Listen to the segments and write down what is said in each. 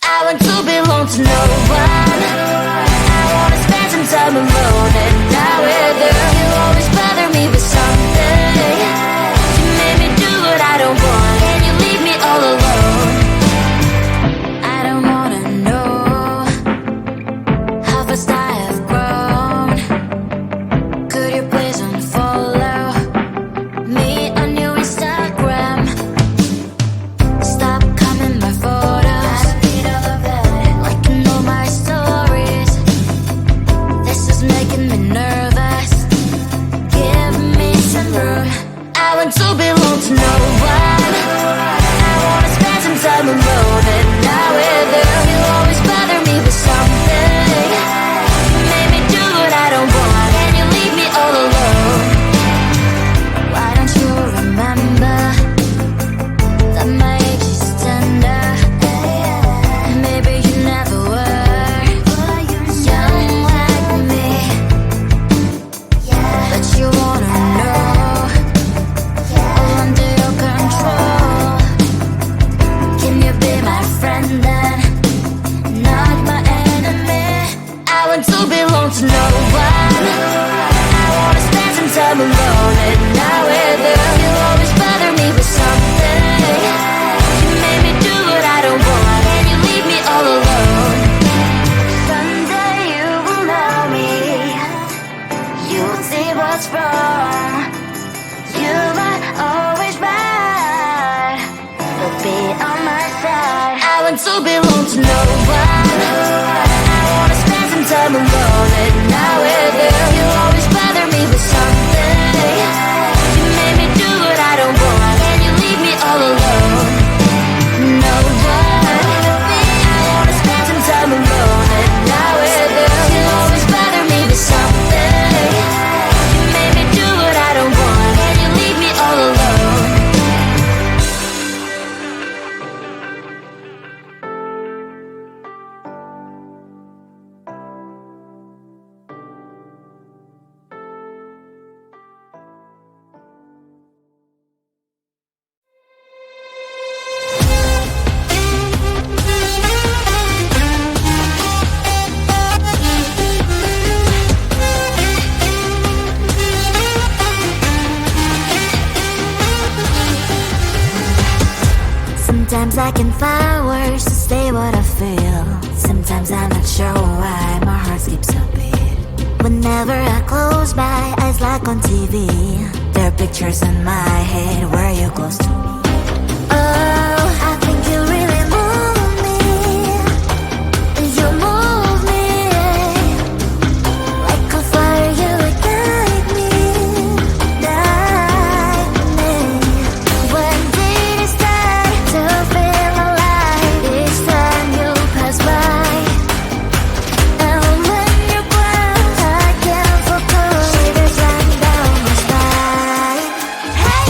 I want to belong to no one. I wanna spend some time alone and not with her. You always bother me with something. You made me do what I don't want, and you leave me all alone. I don't wanna know how fast I have grown. Could you please unfollow me on your Instagram? Stop coming my photos. I need all of that. Like you know my stories. This is making me nervous. Give me some room. I want to belong to no one. I wanna spend some time alone and not with her. You always bother me with something. You made me do what I don't want, and you leave me all alone. Why don't you remember that my age is tender? Maybe you never were young like me, but you wanna know all under your control. Can you be my friend then, not my enemy? I want to belong to no one. I wanna spend some time alone and not with her. You always bother me with something. You made me do what I don't want, and you leave me all alone. Someday you will know me. You'll see what's wrong. You might always right, but be on my side. I want to belong to no one. I wanna spend some time alone and not with her. You always bother me with something. You made me do what I don't want, and you leave me all alone. No one. I wanna spend some time alone and not with her. You always bother me with something. You made me do what I don't want, and you leave me all alone. Sometimes I can find words to say what I feel. Sometimes I'm not sure why my heart skips a beat. Whenever I close my eyes like on TV, there are pictures in my head where you're close to me. Oh, I think you really move me. You move me like a fire, you ignite me, ignite me. When did it start to feel alive? Each time you pass by, and when you glance, I can't focus. Shivers run down my spine. Hey.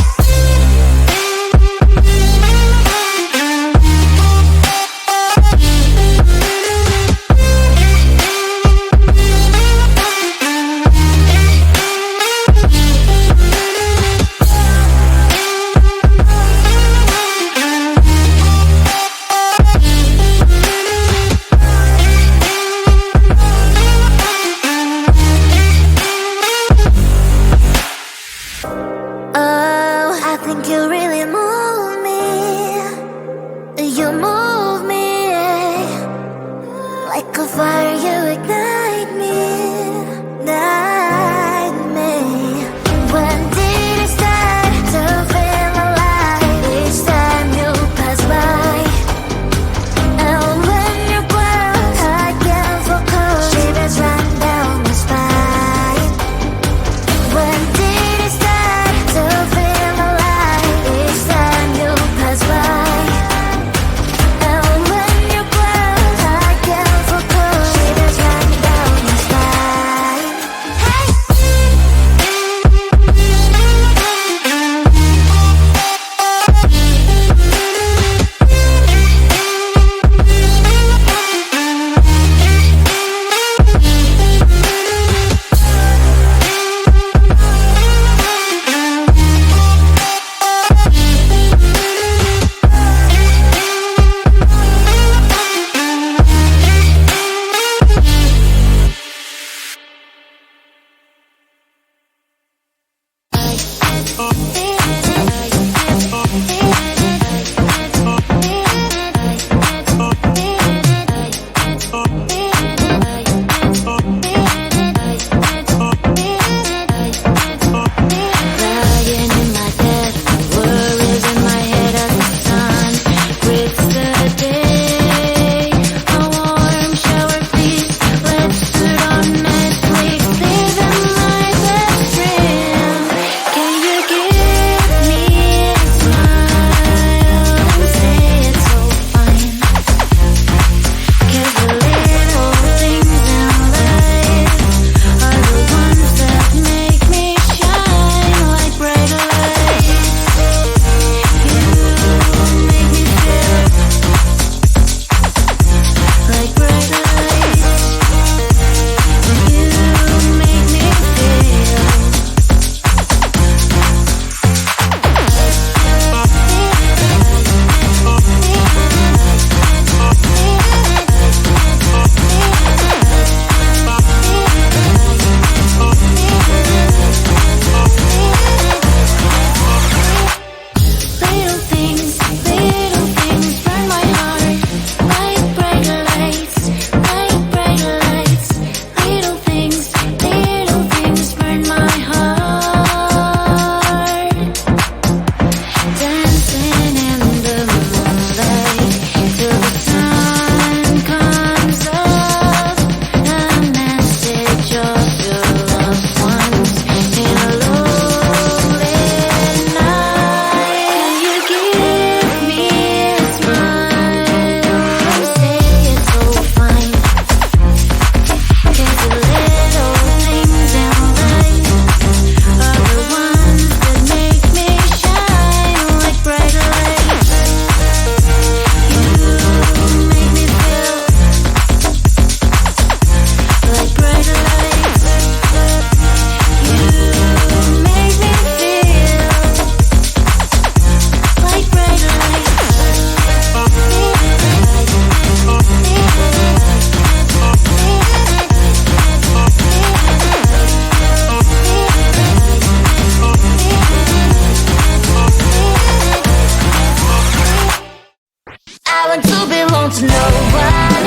no one.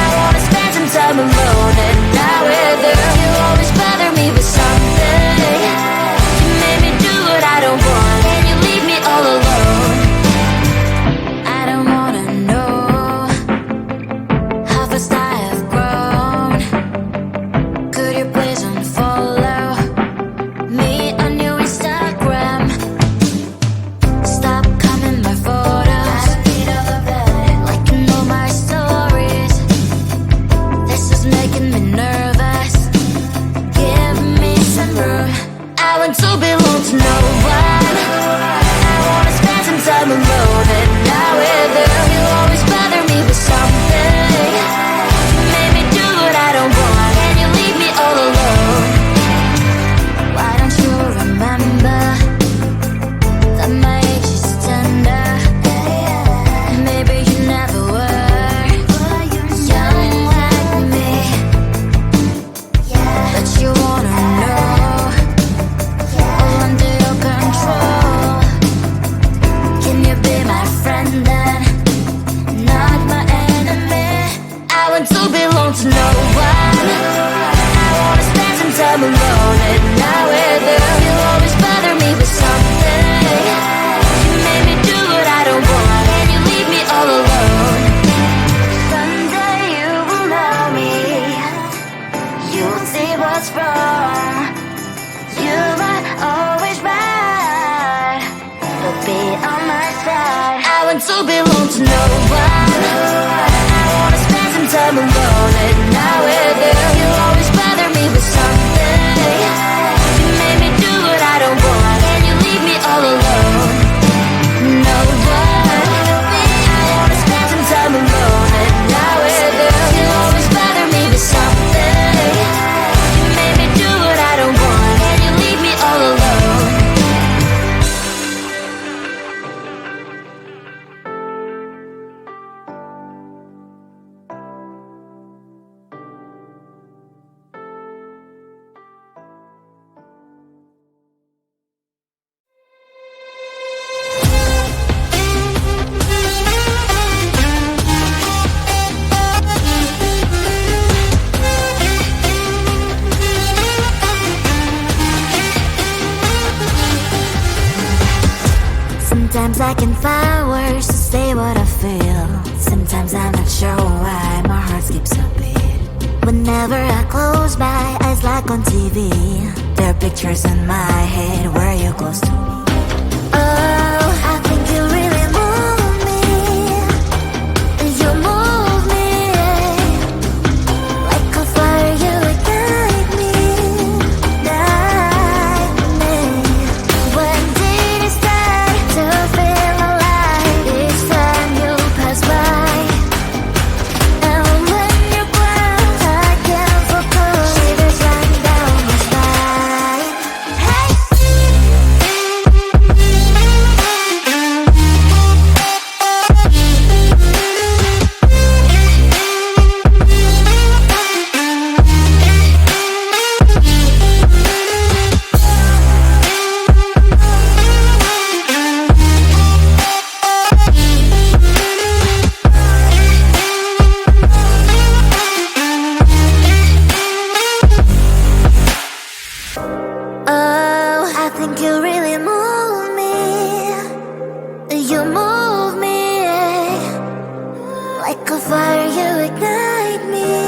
I wanna spend some time alone and not with her. You always bother me with something. You made me do what I don't want, and you leave me all alone. I don't wanna know how fast I have grown. Could you please unfollow me on your Instagram? Stop coming my photos. I need all of that. Liking all my stories. This is making me nervous. Give me some room. I want to belong to no one. I wanna spend some time alone and not with her. You always bother me with something. You made me do what I don't want, and you leave me all alone. Why don't you remember that my age is tender? Maybe you never were young like me, but you wanna know all under your control. Can you be my friend then, not my enemy? I want to belong to no one. I wanna spend some time alone and not with her. You always bother me with something. You made me do what I don't want, and you leave me all alone. Someday you will know me. You'll see what's wrong. You might always right, but be on my side. I want to belong to no one. I wanna spend some time alone and not with her. You always bother me with something. You made me do what I don't want, and you leave me all alone. No one. I wanna spend some time alone and not with her. You always bother me with something. You made me do what I don't want, and you leave me all alone. Sometimes I can find words to say what I feel. Sometimes I'm not sure why my heart skips a beat. Whenever I close my eyes like on TV, there are pictures in my head where you're close to me. Oh, I think you really move me. You move me like a fire, you ignite me, ignite me. When did it start to feel alive? Each time you pass by, and when you cry, I can't focus. Shivers run down my spine. Hey. Oh, I think you really move me. You move me like a fire, you ignite me.